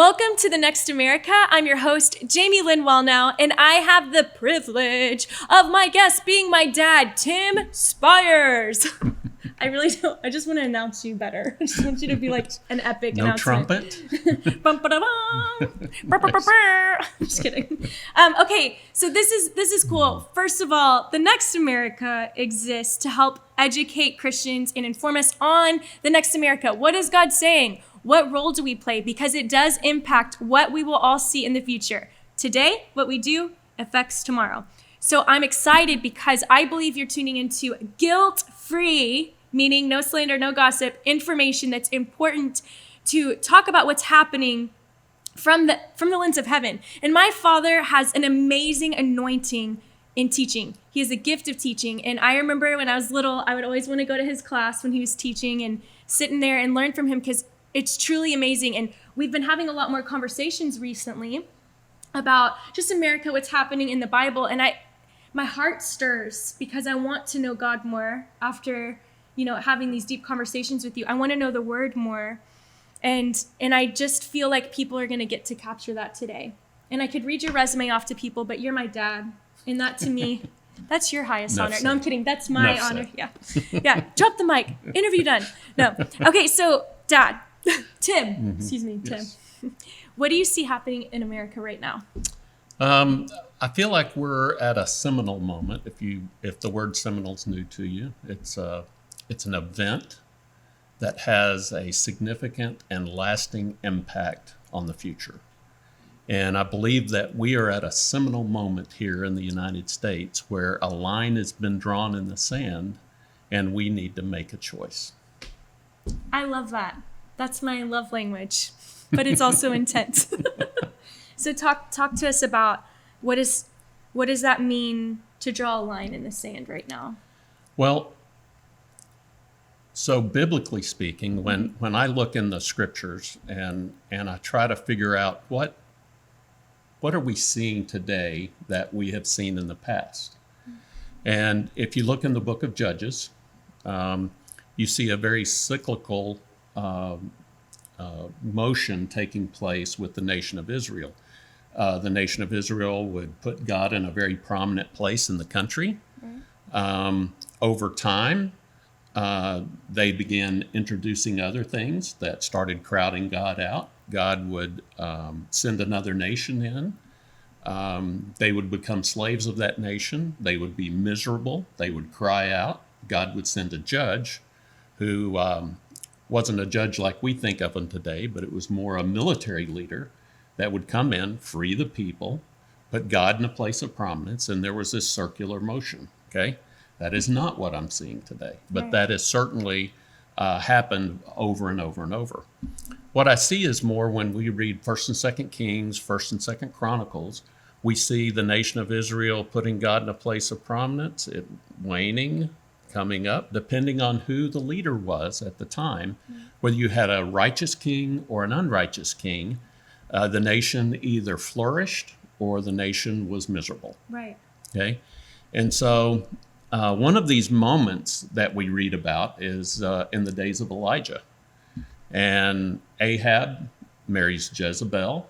Welcome to The Next America. I'm your host, Jamie Lynn Wellnow, and I have the privilege of my guest being my dad, Tim Spires. I really don't. I just want to announce you better. I just want you to be like an epic announcement. No trumpet? Just kidding. Okay, so this is cool. First of all, The Next America exists to help educate Christians and inform us on the next America. What is God saying? What role do we play? Because it does impact what we will all see in the future. Today, what we do affects tomorrow. So I'm excited because I believe you're tuning into guilt-free, meaning no slander, no gossip, information that's important to talk about what's happening from the lens of heaven. And my father has an amazing anointing in teaching. He has a gift of teaching. And I remember when I was little, I would always want to go to his class when he was teaching and sit in there and learn from him because it's truly amazing. And we've been having a lot more conversations recently about just America, what's happening in the Bible. And my heart stirs because I want to know God more after, having these deep conversations with you. I want to know the word more. And I just feel like people are going to get to capture that today. And I could read your resume off to people, but you're my dad. And that to me, that's your highest honor. No, I'm kidding. That's my honor. Yeah. Yeah. Drop the mic. Interview done. No. Okay. So Dad, Tim, excuse me, Yes. Tim, what do you see happening in America right now? I feel like we're at a seminal moment. If the word seminal is new to you, it's an event that has a significant and lasting impact on the future. And I believe that we are at a seminal moment here in the United States where a line has been drawn in the sand and we need to make a choice. I love that. That's my love language, but it's also intense. So talk to us about what does that mean to draw a line in the sand right now? Well, so biblically speaking, when I look in the scriptures and I try to figure out what are we seeing today that we have seen in the past? And if you look in the book of Judges, you see a very cyclical motion taking place with the nation of Israel. The nation of Israel would put God in a very prominent place in the country. Over time, they began introducing other things that started crowding God out. God would send another nation in. They would become slaves of that nation. They would be miserable. They would cry out. God would send a judge who wasn't a judge like we think of him today, but it was more a military leader that would come in, free the people, put God in a place of prominence, and there was this circular motion, okay? That is not what I'm seeing today, but Right. that has certainly happened over and over and over. What I see is more when we read 1st and 2nd Kings, 1st and 2nd Chronicles, we see the nation of Israel putting God in a place of prominence, it waning, coming up, depending on who the leader was at the time. Whether you had a righteous king or an unrighteous king, the nation either flourished or the nation was miserable. Right. Okay, and so one of these moments that we read about is in the days of Elijah. And Ahab marries Jezebel.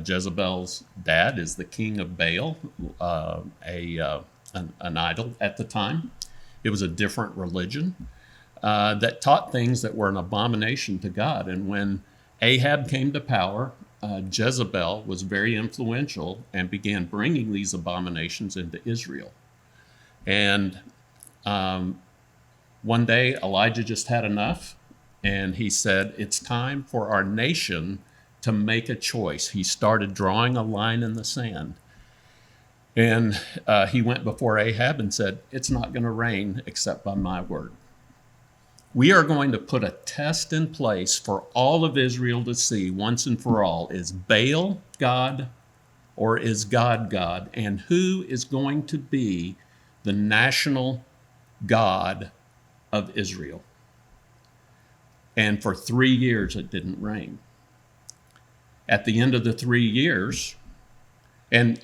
Jezebel's dad is the king of Baal, an idol at the time. It was a different religion that taught things that were an abomination to God. And when Ahab came to power, Jezebel was very influential and began bringing these abominations into Israel. And one day, Elijah just had enough, and he said, it's time for our nation to make a choice. He started drawing a line in the sand. And he went before Ahab and said, it's not going to rain except by my word. We are going to put a test in place for all of Israel to see once and for all. Is Baal God or is God God? And who is going to be the national God of Israel? And for 3 years, it didn't rain. At the end of the 3 years, and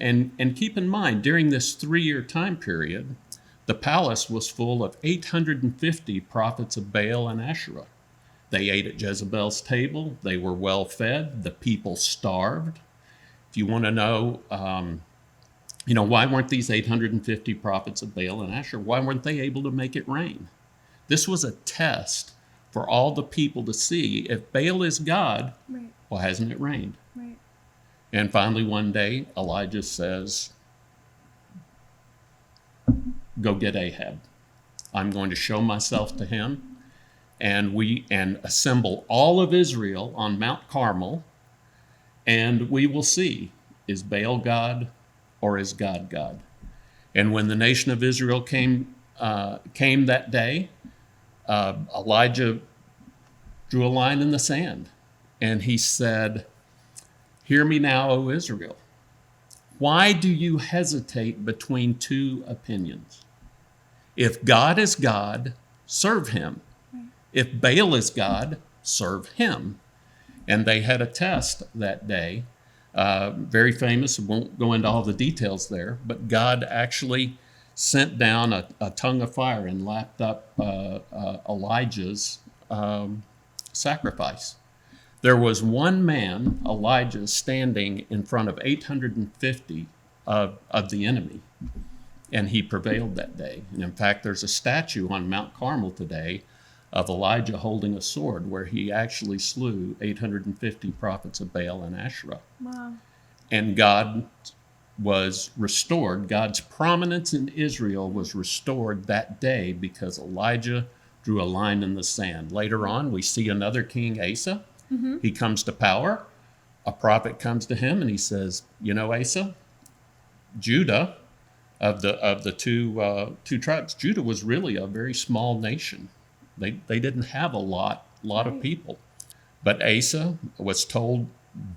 keep in mind, during this 3-year time period, the palace was full of 850 prophets of Baal and Asherah. They ate at Jezebel's table. They were well fed. The people starved. If you want to know, why weren't these 850 prophets of Baal and Asherah, why weren't they able to make it rain? This was a test for all the people to see. If Baal is God, Right. why hasn't it rained? Right. And finally, one day, Elijah says, go get Ahab. I'm going to show myself to him. And assemble all of Israel on Mount Carmel, and we will see, is Baal God or is God God? And when the nation of Israel came that day, Elijah drew a line in the sand, and he said, hear me now, O Israel. Why do you hesitate between two opinions? If God is God, serve him. If Baal is God, serve him. And they had a test that day, very famous. Won't go into all the details there, but God actually sent down a tongue of fire and lapped up Elijah's sacrifice. There was one man, Elijah, standing in front of 850 of the enemy, and he prevailed that day. And in fact, there's a statue on Mount Carmel today of Elijah holding a sword where he actually slew 850 prophets of Baal and Asherah. Wow. And God was restored. God's prominence in Israel was restored that day because Elijah drew a line in the sand. Later on, we see another king, Asa. Mm-hmm. He comes to power. A prophet comes to him and he says, Asa, Judah, of the two tribes, Judah was really a very small nation. They didn't have a lot of people. But Asa was told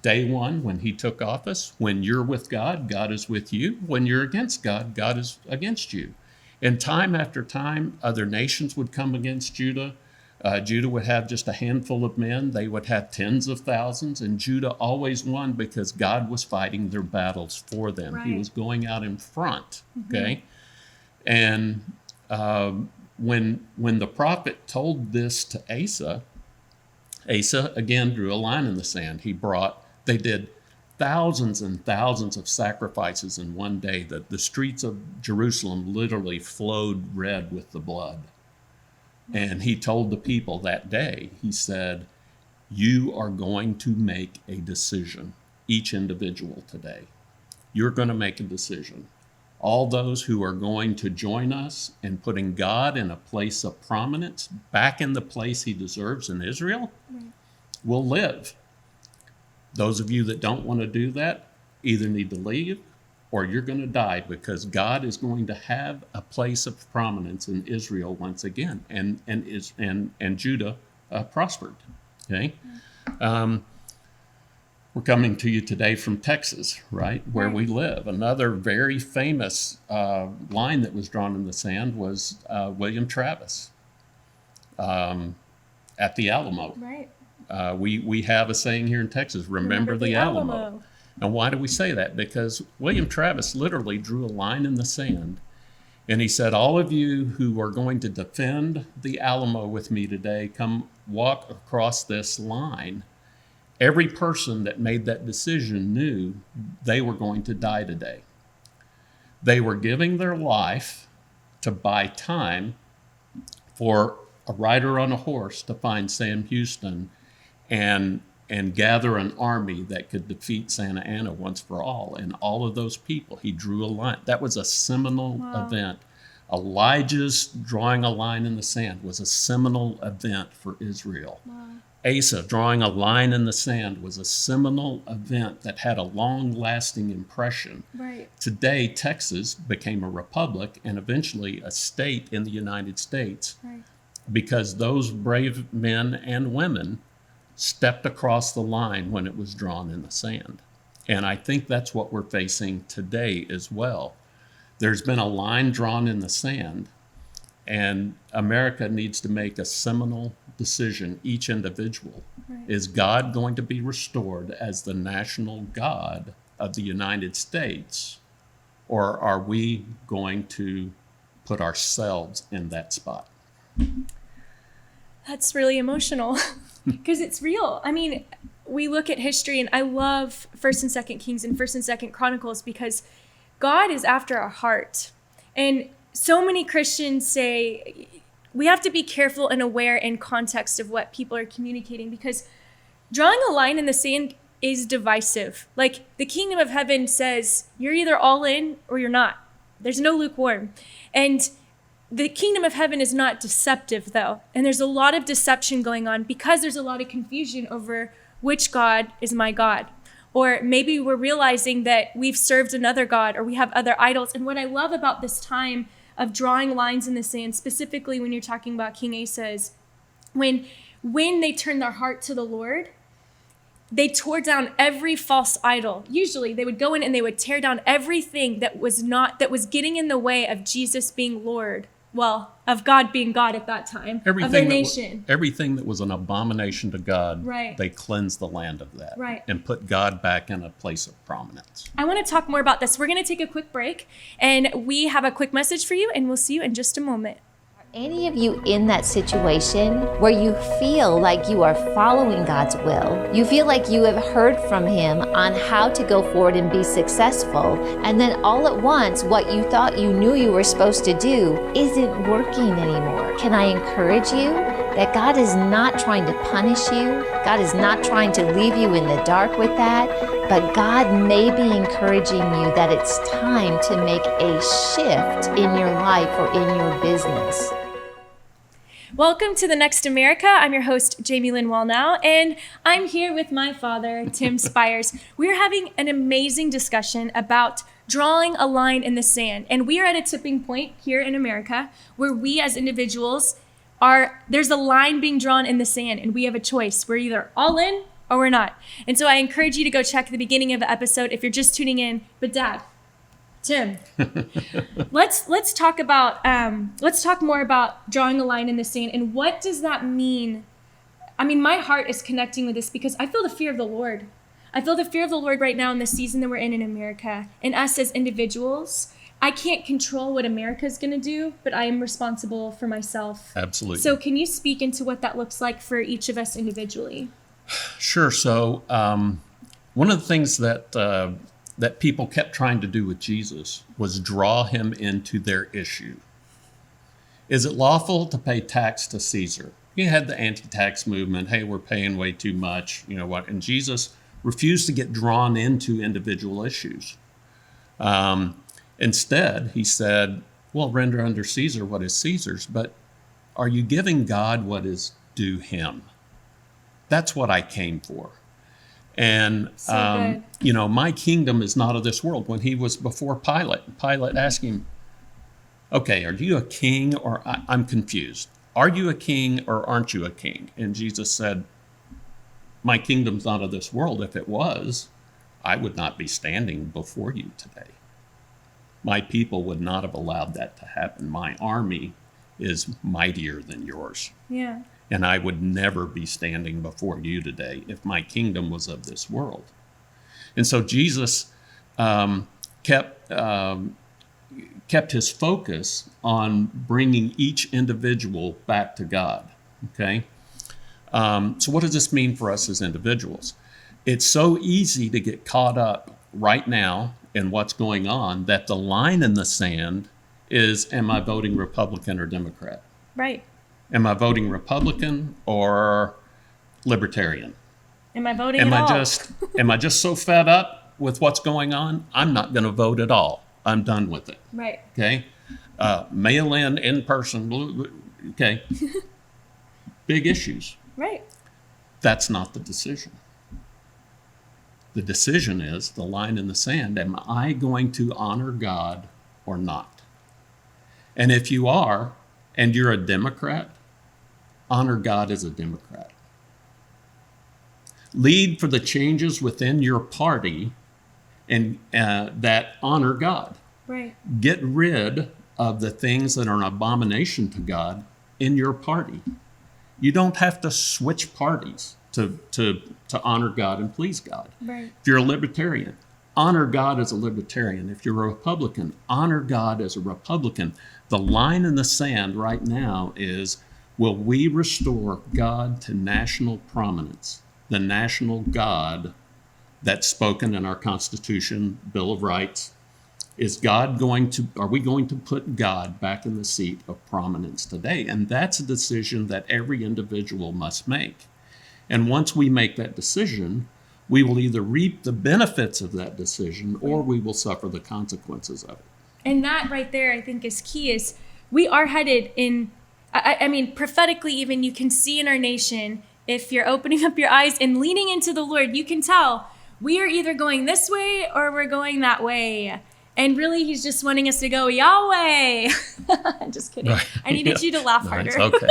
day one when he took office, when you're with God, God is with you. When you're against God, God is against you. And time after time, other nations would come against Judah. Judah would have just a handful of men. They would have tens of thousands. And Judah always won because God was fighting their battles for them. Right. He was going out in front. Mm-hmm. Okay. And when the prophet told this to Asa again drew a line in the sand. They did thousands and thousands of sacrifices in one day. The streets of Jerusalem literally flowed red with the blood. And he told the people that day, he said, you are going to make a decision, each individual today. You're going to make a decision. All those who are going to join us in putting God in a place of prominence, back in the place he deserves in Israel, will live. Those of you that don't want to do that either need to leave or you're going to die, because God is going to have a place of prominence in Israel once again, and Judah prospered. Okay. We're coming to you today from Texas, right, where we live. Another very famous line that was drawn in the sand was William Travis at the Alamo. Right. We have a saying here in Texas, remember the Alamo. And why do we say that? Because William Travis literally drew a line in the sand, and he said, all of you who are going to defend the Alamo with me today, come walk across this line. Every person that made that decision knew they were going to die today. They were giving their life to buy time for a rider on a horse to find Sam Houston and gather an army that could defeat Santa Anna once for all. And all of those people, he drew a line. That was a seminal event. Elijah's drawing a line in the sand was a seminal event for Israel. Wow. Asa drawing a line in the sand was a seminal event that had a long-lasting impression. Right. Today, Texas became a republic and eventually a state in the United States, right, because those brave men and women stepped across the line when it was drawn in the sand. And I think that's what we're facing today as well. There's been a line drawn in the sand, and America needs to make a seminal decision, each individual. Right. Is God going to be restored as the national God of the United States, or are we going to put ourselves in that spot? That's really emotional because it's real. I mean, we look at history, and I love 1st and 2nd Kings and 1st and 2nd Chronicles because God is after our heart. And so many Christians say we have to be careful and aware in context of what people are communicating, because drawing a line in the sand is divisive. Like, the kingdom of heaven says you're either all in or you're not. There's no lukewarm. And the kingdom of heaven is not deceptive, though. And there's a lot of deception going on because there's a lot of confusion over which God is my God. Or maybe we're realizing that we've served another God, or we have other idols. And what I love about this time of drawing lines in the sand, specifically when you're talking about King Asa, is when they turned their heart to the Lord, they tore down every false idol. Usually they would go in and they would tear down everything that was getting in the way of Jesus being Lord. Well, of God being God at that time, of their nation. Everything that was an abomination to God, right. They cleansed the land of that, right. And put God back in a place of prominence. I want to talk more about this. We're going to take a quick break, and we have a quick message for you, and we'll see you in just a moment. Any of you in that situation where you feel like you are following God's will, you feel like you have heard from Him on how to go forward and be successful, and then all at once what you thought you knew you were supposed to do isn't working anymore? Can I encourage you that God is not trying to punish you? God is not trying to leave you in the dark with that, but God may be encouraging you that it's time to make a shift in your life or in your business. Welcome to The Next America. I'm your host, Jamie Lynn Wallnow, and I'm here with my father, Tim Spires. We're having an amazing discussion about drawing a line in the sand. And we are at a tipping point here in America where we as individuals there's a line being drawn in the sand, and we have a choice. We're either all in or we're not. And so I encourage you to go check the beginning of the episode if you're just tuning in. But Dad, Tim, let's talk more about drawing a line in the sand, and what does that mean? I mean, my heart is connecting with this because I feel the fear of the Lord. I feel the fear of the Lord right now in the season that we're in America, and us as individuals. I can't control what America is going to do, but I am responsible for myself. Absolutely. So can you speak into what that looks like for each of us individually? Sure. So one of the things that people kept trying to do with Jesus was draw him into their issue. Is it lawful to pay tax to Caesar? You had the anti-tax movement. Hey, we're paying way too much. You know what? And Jesus refused to get drawn into individual issues. Instead, he said, well, render unto Caesar what is Caesar's, but are you giving God what is due him? That's what I came for. And, my kingdom is not of this world. When he was before Pilate asked him, okay, are you a king or I'm confused. Are you a king or aren't you a king? And Jesus said, my kingdom's not of this world. If it was, I would not be standing before you today. My people would not have allowed that to happen. My army is mightier than yours. Yeah. And I would never be standing before you today if my kingdom was of this world. And so Jesus kept his focus on bringing each individual back to God, okay? So what does this mean for us as individuals? It's so easy to get caught up right now in what's going on that the line in the sand is, am I voting Republican or Democrat? Right. Am I voting Republican or Libertarian? Am I voting at all? Am I just so fed up with what's going on? I'm not going to vote at all. I'm done with it. Right. Okay. Mail in person. Okay. Big issues. Right. That's not the decision. The decision is the line in the sand. Am I going to honor God or not? And if you are, and you're a Democrat, honor God as a Democrat. Lead for the changes within your party and that honor God. Right. Get rid of the things that are an abomination to God in your party. You don't have to switch parties to honor God and please God. Right. If you're a libertarian, honor God as a libertarian. If you're a Republican, honor God as a Republican. The line in the sand right now is will we restore God to national prominence, the national God that's spoken in our Constitution, Bill of Rights? Are we going to put God back in the seat of prominence today? And that's a decision that every individual must make. And once we make that decision, we will either reap the benefits of that decision or we will suffer the consequences of it. And that right there, I think, is key, is we are headed in, I mean, prophetically even, you can see in our nation, if you're opening up your eyes and leaning into the Lord, you can tell we are either going this way or we're going that way. And really, he's just wanting us to go, Yahweh. I'm just kidding. Right. I needed you to laugh harder. It's okay.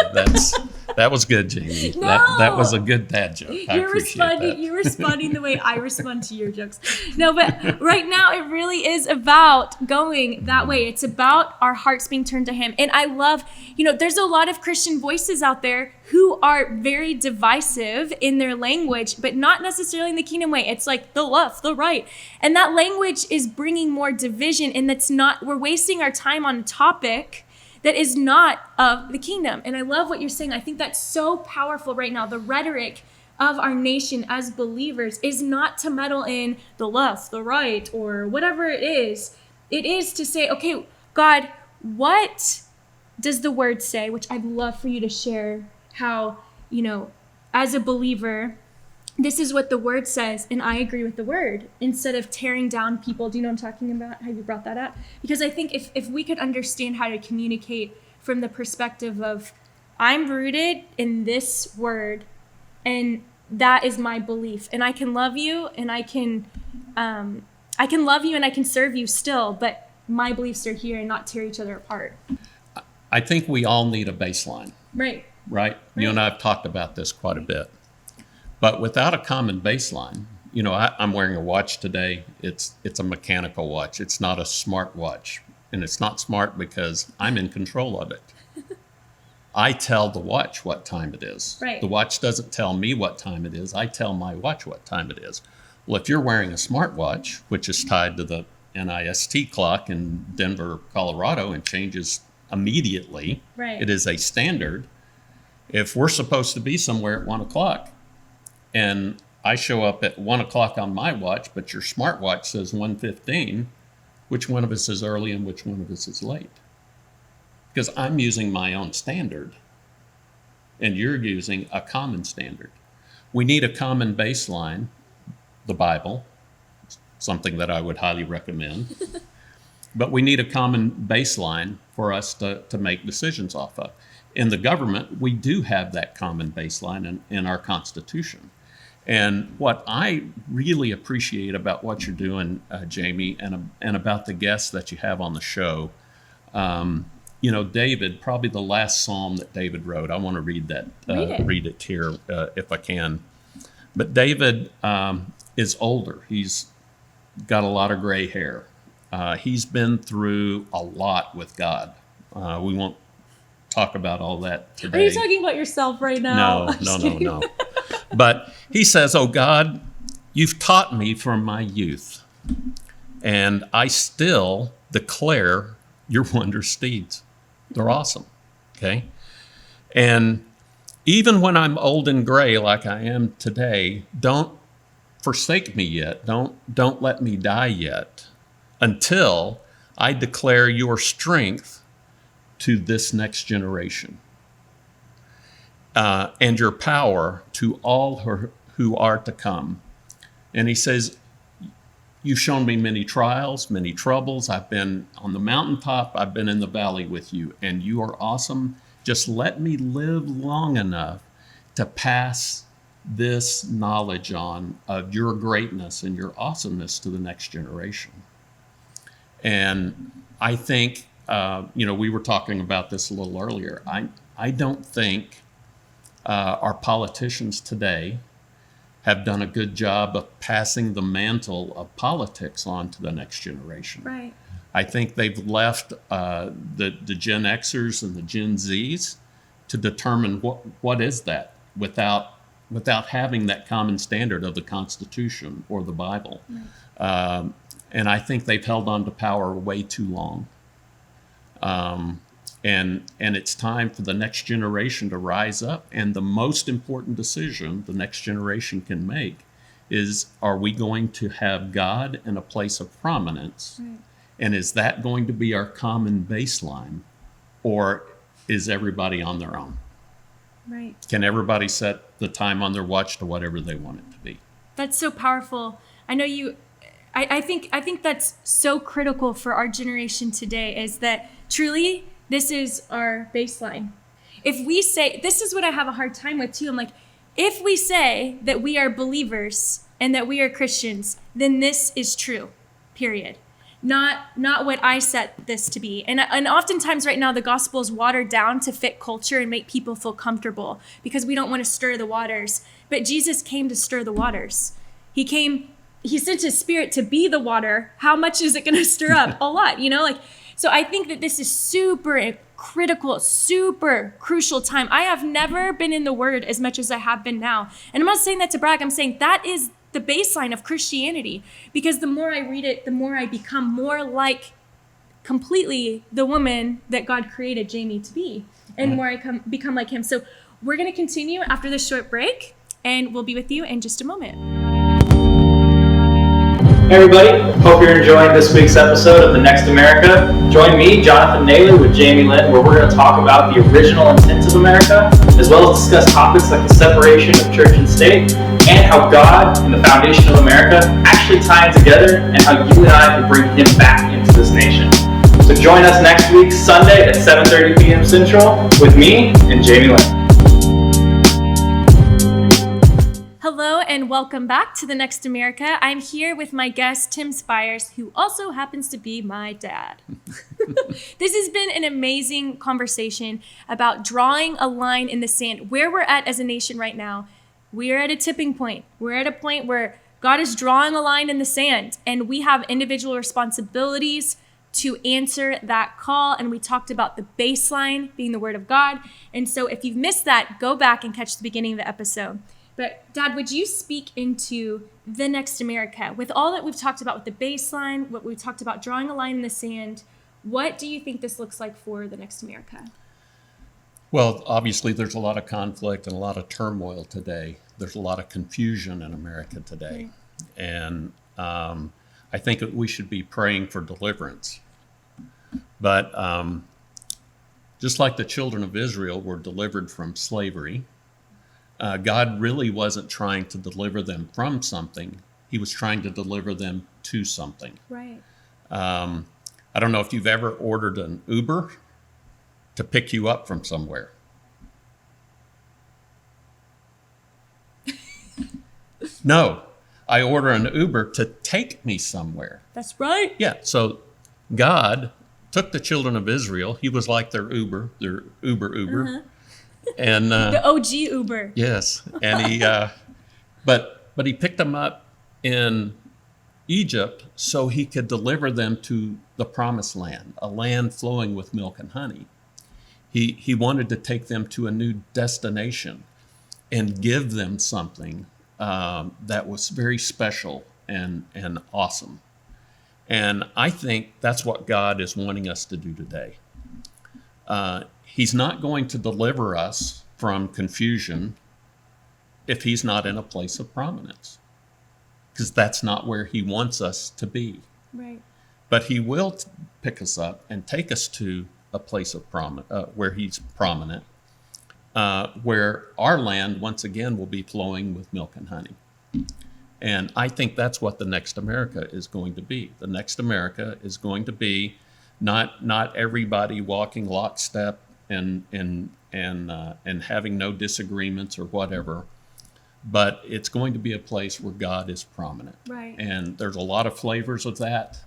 That was good, Jamie. No. That was a good dad joke. You're responding the way I respond to your jokes. No, but right now, it really is about going that way. It's about our hearts being turned to him. And I love, there's a lot of Christian voices out there who are very divisive in their language, but not necessarily in the kingdom way. It's like the left, the right. And that language is bringing more division, and we're wasting our time on a topic that is not of the kingdom. And I love what you're saying. I think that's so powerful right now. The rhetoric of our nation as believers is not to meddle in the left, the right, or whatever it is. It is to say, okay, God, what does the word say? Which I'd love for you to share how, as a believer, this is what the word says, and I agree with the word, instead of tearing down people. Do you know what I'm talking about? Have you brought that up? Because I think if we could understand how to communicate from the perspective of, I'm rooted in this word, and that is my belief, and I can love you, and I can love you, and I can serve you still, but my beliefs are here, and not tear each other apart. I think we all need a baseline. Right. You and I have talked about this quite a bit. But without a common baseline, I'm wearing a watch today. It's a mechanical watch. It's not a smart watch. And it's not smart because I'm in control of it. I tell the watch what time it is. Right. The watch doesn't tell me what time it is. I tell my watch what time it is. Well, if you're wearing a smart watch, which is tied to the NIST clock in Denver, Colorado, and changes immediately, right. It is a standard. If we're supposed to be somewhere at 1 o'clock and I show up at 1 o'clock on my watch, but your smartwatch says 1:15, which one of us is early and which one of us is late? Because I'm using my own standard and you're using a common standard. We need a common baseline, the Bible, something that I would highly recommend. But we need a common baseline for us to make decisions off of. In the government, we do have that common baseline in our Constitution. And what I really appreciate about what you're doing, Jamie, and about the guests that you have on the show, David, probably the last psalm that David wrote, I want to read that, read it here if I can. But David is older. He's got a lot of gray hair. He's been through a lot with God. We won't talk about all that today. Are you talking about yourself right now? No. But he says, "Oh God, you've taught me from my youth, and I still declare your wondrous deeds. They're awesome." Okay? And even when I'm old and gray like I am today, don't forsake me yet. Don't let me die yet until I declare your strength to this next generation, and your power to all who are to come. And he says, you've shown me many trials, many troubles. I've been on the mountaintop. I've been in the valley with you, and you are awesome. Just let me live long enough to pass this knowledge on of your greatness and your awesomeness to the next generation. And I think, we were talking about this a little earlier. I don't think our politicians today have done a good job of passing the mantle of politics on to the next generation. Right. I think they've left the Gen Xers and the Gen Zs to determine what is that without having that common standard of the Constitution or the Bible. Right. And I think they've held on to power way too long. And it's time for the next generation to rise up. And the most important decision the next generation can make is, are we going to have God in a place of prominence? Right. And is that going to be our common baseline? Or is everybody on their own? Right. Can everybody set the time on their watch to whatever they want it to be? That's so powerful. I know you. I think that's so critical for our generation today, is that truly this is our baseline. If we say, this is what I have a hard time with too. I'm like, if we say that we are believers and that we are Christians, then this is true, period. Not what I set this to be. And oftentimes right now, the gospel is watered down to fit culture and make people feel comfortable because we don't want to stir the waters. But Jesus came to stir the waters. He sent his spirit to be the water. How much is it going to stir up? A lot, So I think that this is super critical, super crucial time. I have never been in the Word as much as I have been now. And I'm not saying that to brag. I'm saying that is the baseline of Christianity, because the more I read it, the more I become more like completely the woman that God created Jamie to be, and more I become like him. So we're going to continue after this short break, and we'll be with you in just a moment. Hey everybody, hope you're enjoying this week's episode of The Next America. Join me, Jonathan Naylor, with Jamie Lynn, where we're going to talk about the original intent of America, as well as discuss topics like the separation of church and state, and how God and the foundation of America actually tie together, and how you and I can bring him back into this nation. So join us next week, Sunday at 7:30 p.m. Central, with me and Jamie Lynn. Hello and welcome back to The Next America. I'm here with my guest, Tim Spires, who also happens to be my dad. This has been an amazing conversation about drawing a line in the sand. Where we're at as a nation right now, we're at a tipping point. We're at a point where God is drawing a line in the sand, and we have individual responsibilities to answer that call. And we talked about the baseline being the Word of God. And so if you've missed that, go back and catch the beginning of the episode. But Dad, would you speak into the next America? With all that we've talked about with the baseline, what we've talked about drawing a line in the sand, what do you think this looks like for the next America? Well, obviously there's a lot of conflict and a lot of turmoil today. There's a lot of confusion in America today. And I think that we should be praying for deliverance. But just like the children of Israel were delivered from slavery, God really wasn't trying to deliver them from something. He was trying to deliver them to something. Right. I don't know if you've ever ordered an Uber to pick you up from somewhere. No, I order an Uber to take me somewhere. That's right. Yeah, so God took the children of Israel. He was like their Uber. Uh-huh. And the OG Uber. Yes, and he, but he picked them up in Egypt so he could deliver them to the promised land, a land flowing with milk and honey. He wanted to take them to a new destination and give them something that was very special and awesome. And I think that's what God is wanting us to do today. He's not going to deliver us from confusion if he's not in a place of prominence, because that's not where he wants us to be. Right. But he will pick us up and take us to a place of where he's prominent, where our land once again will be flowing with milk and honey. And I think that's what the next America is going to be. The next America is going to be not everybody walking lockstep and having no disagreements or whatever, but it's going to be a place where God is prominent. Right. And there's a lot of flavors of that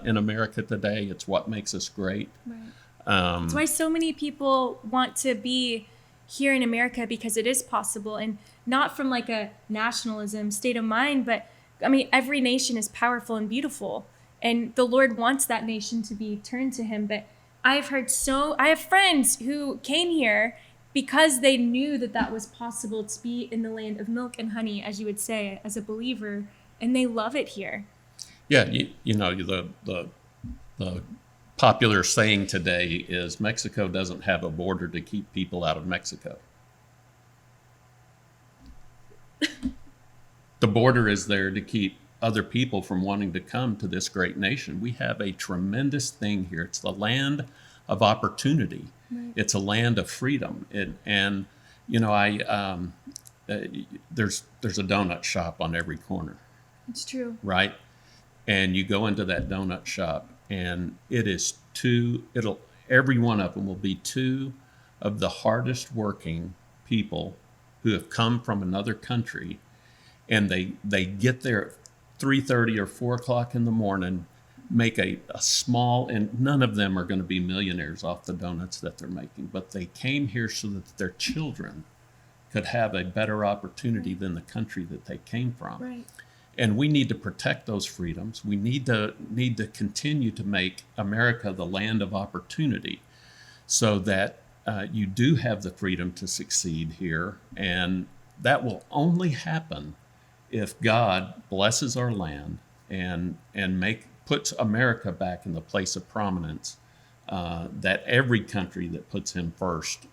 in America today. It's what makes us great. Right. That's why so many people want to be here in America, because it is possible, and not from like a nationalism state of mind, but I mean, every nation is powerful and beautiful, and the Lord wants that nation to be turned to him. But I have friends who came here because they knew that was possible, to be in the land of milk and honey, as you would say, as a believer, and they love it here. Yeah, you know, the popular saying today is Mexico doesn't have a border to keep people out of Mexico. The border is there to keep other people from wanting to come to this great nation. We have a tremendous thing here. It's the land of opportunity. Right. It's a land of freedom. And you know, there's a donut shop on every corner. It's true. Right? And you go into that donut shop, and every one of them will be two of the hardest working people who have come from another country, and they get there at 3:30 or 4 o'clock in the morning, make a small, and none of them are going to be millionaires off the donuts that they're making, but they came here so that their children could have a better opportunity than the country that they came from. Right. And we need to protect those freedoms. We need to continue to make America the land of opportunity, so that you do have the freedom to succeed here. And that will only happen if God blesses our land and puts America back in the place of prominence that every country that puts him first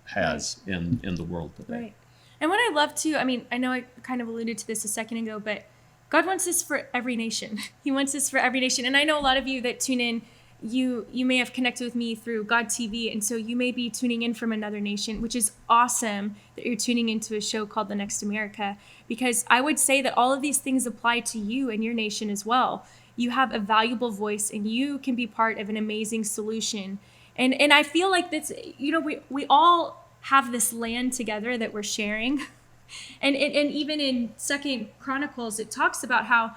has in the world today. Right. And what I love too, I mean, I know I kind of alluded to this a second ago, but God wants this for every nation. He wants this for every nation. And I know a lot of you that tune in, you may have connected with me through God TV, and so you may be tuning in from another nation, which is awesome that you're tuning into a show called The Next America, because I would say that all of these things apply to you and your nation as well. You have a valuable voice, and you can be part of an amazing solution. And I feel like that's, you know, we all have this land together that we're sharing. And even in 2 Chronicles, it talks about how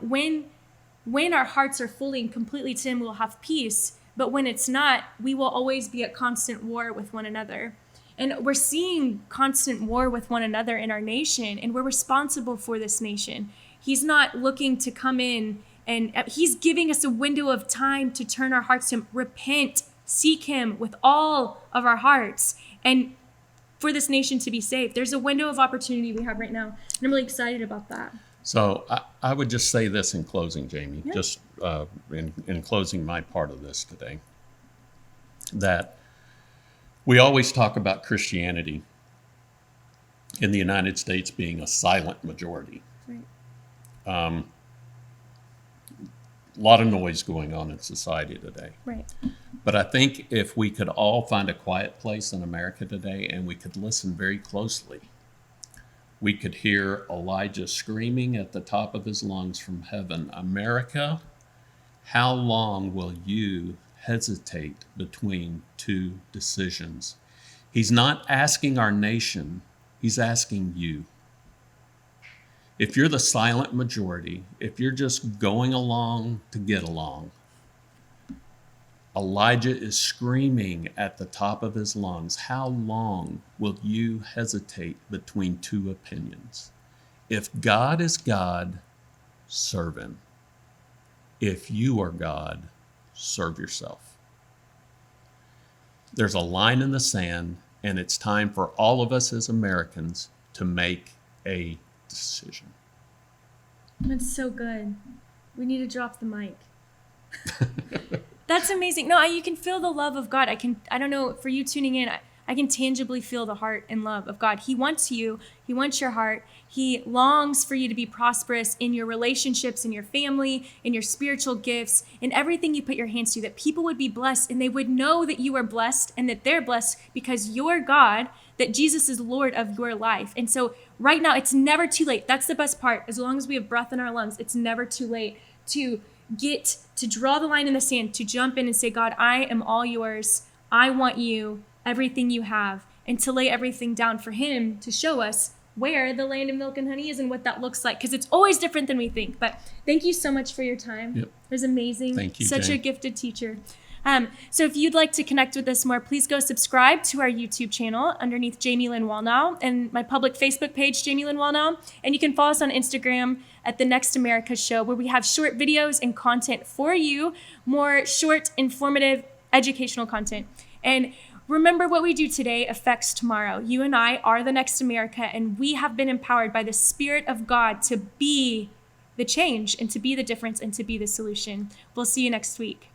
when our hearts are fully and completely to him, we'll have peace. But when it's not, we will always be at constant war with one another. And we're seeing constant war with one another in our nation, and we're responsible for this nation. He's not looking to come in, and he's giving us a window of time to turn our hearts to him, repent, seek him with all of our hearts, and for this nation to be saved. There's a window of opportunity we have right now, and I'm really excited about that. So I would just say this in closing, Jamie, Yeah. just in closing my part of this today, that we always talk about Christianity in the United States being a silent majority. Right. A lot of noise going on in society today. Right. But I think if we could all find a quiet place in America today and we could listen very closely, we could hear Elijah screaming at the top of his lungs from heaven, "America, how long will you hesitate between two decisions?" He's not asking our nation, he's asking you. If you're the silent majority, if you're just going along to get along, Elijah is screaming at the top of his lungs, how long will you hesitate between two opinions? If God is God, serve him. If you are God, serve yourself. There's a line in the sand, and it's time for all of us as Americans to make a decision. That's so good. We need to drop the mic. That's amazing. No, you can feel the love of God. I don't know, for you tuning in, I can tangibly feel the heart and love of God. He wants you. He wants your heart. He longs for you to be prosperous in your relationships, in your family, in your spiritual gifts, in everything you put your hands to, that people would be blessed and they would know that you are blessed and that they're blessed because you're God, that Jesus is Lord of your life. And so right now, it's never too late. That's the best part. As long as we have breath in our lungs, it's never too late to draw the line in the sand, to jump in and say, God, I am all yours. I want you, everything you have, and to lay everything down for him to show us where the land of milk and honey is and what that looks like, because it's always different than we think. But thank you so much for your time. Yep. It was amazing. Thank you, Such Jane. a gifted teacher. So if you'd like to connect with us more, please go subscribe to our YouTube channel underneath Jamie Lynn Wallnow, and my public Facebook page, Jamie Lynn Wallnow. And you can follow us on Instagram at The Next America Show, where we have short videos and content for you, more short, informative, educational content. And remember, what we do today affects tomorrow. You and I are the next America, and we have been empowered by the Spirit of God to be the change and to be the difference and to be the solution. We'll see you next week.